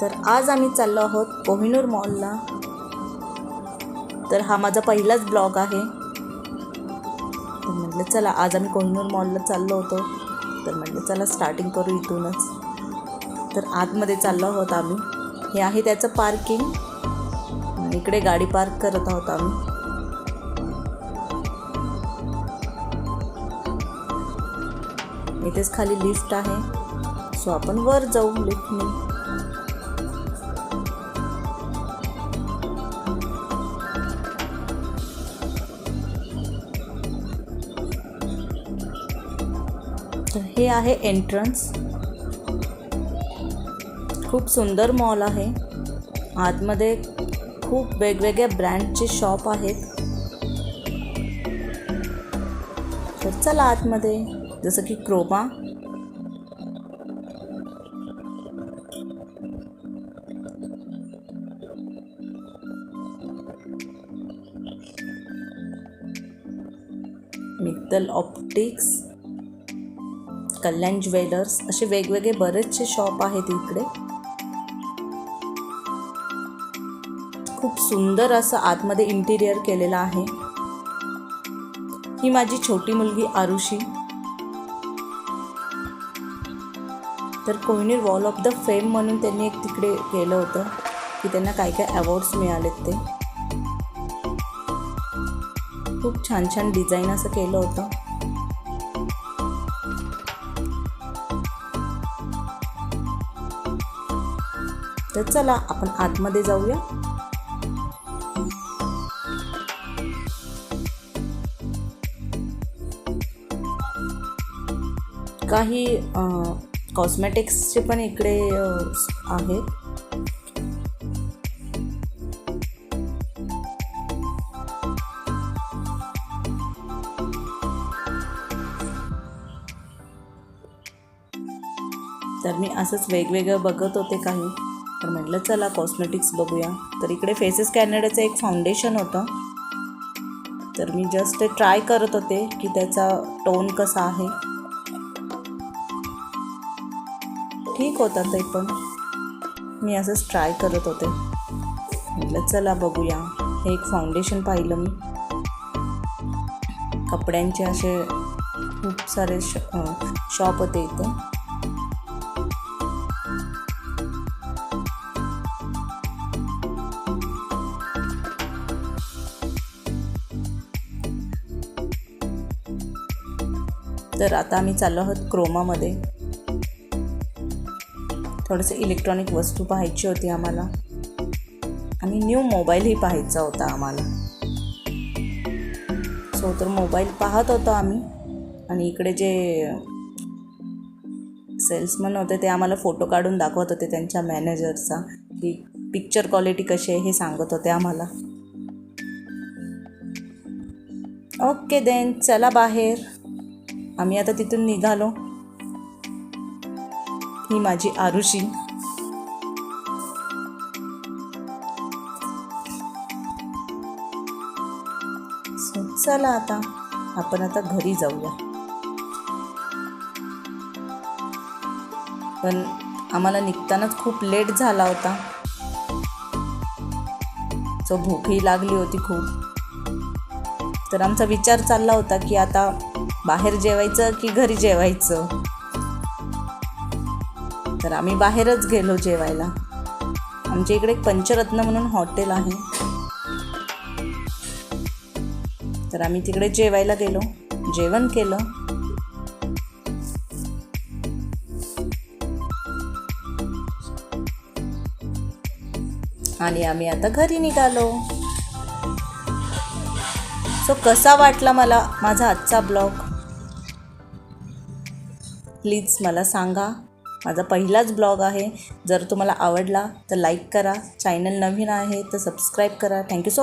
तर आज आम्ही चाललो आहोत कोहिनूर मॉलला। तर हा माझा पहिलाच ब्लॉग आहे। तर म्हटलं चला आज आम्ही कोहिनूर मॉलला चाललो होतो, तर म्हटलं चला स्टार्टिंग करू इथूनच। तर आतमध्ये चाललो आहोत आम्ही। हे आहे त्याचं पार्किंग, इकडे गाडी पार्क करत आहोत आम्ही। इथेच खाली लिफ्ट आहे, सो आपण वर जाऊ लिफ्टने। तर हे आहे एंट्रन्स। खूप सुंदर मॉल आहे। आतमध्ये खूप वेगवेगळ्या ब्रँडचे शॉप आहेत। तर चला आतमध्ये, जसं की क्रोमा, मित्तल ऑप्टिक्स, कल्याण ज्वेलर्स, असे वेगवेगळे बरेचसे शॉप आहेत इकडे। खूप सुंदर असं आतमध्ये इंटिरियर केलेलं आहे। ही माझी छोटी मुलगी आरुषी। तर Kohinoor wall of the fame म्हणून त्यांनी एक तिकडे केलं होतं की त्यांना काय काय अवॉर्ड्स मिळालेत। ते खूप छान छान डिझाईन असं केलं होतं। तर चला आपण आतमध्ये जाऊया। काही कॉस्मेटिक्सचे पण इकडे आहेत। तर मी असंच वेगवेगळं बघत होते काही, तर म्हटलं चला कॉस्मेटिक्स बघूया। तर इकडे फेसेस कॅनडाचं एक फाउंडेशन होतं, तर मी जस्ट ते ट्राय करत होते की त्याचा टोन कसा आहे। ठीक होता ते पण, मी असंच ट्राय करत होते। म्हटलं चला बघूया। हे एक फाउंडेशन पाहिलं मी, कपड्यांचे असे खूप सारे शॉप होते इथे। तर आता आम्ही चाललो आहोत क्रोमामध्ये। थोडेसे इलेक्ट्रॉनिक वस्तू पाहायची होती आम्हाला, आणि न्यू मोबाईलही पाहायचा होता आम्हाला। सो तर मोबाईल पाहत होतो आम्ही, आणि इकडे जे सेल्समन होते ते आम्हाला फोटो काढून दाखवत होते त्यांच्या मॅनेजरचा, की पिक्चर क्वालिटी कशी आहे हे सांगत होते आम्हाला। ओके देन, चला बाहेर। आम्ही आता तिथून निघालो। ही माझी आरुषी। चला आता आपण घरी जाऊया। पण आम्हाला निघतानाच खूप लेट झाला होता, सो भूकही लागली होती खूप। तर आमचा विचार चालला होता की आता बाहेर जेवायचं की घरी जेवायचं। तर आम्ही बाहेरच गेलो जेवायला। आमच्या इकडे एक पंचरत्न म्हणून हॉटेल आहे, तर आम्ही तिकडे जेवायला गेलो, जेवण केलं। आणि आम्ही आता घरी निघालो। सो कसा वाटला मला माझा आजचा ब्लॉग, प्लीज मला सांगा। माझा पहिलाच ब्लॉग आहे। जर तुम्हाला आवडला तर लाईक करा, चॅनल नवीन आहे तर सबस्क्राईब करा। Thank you so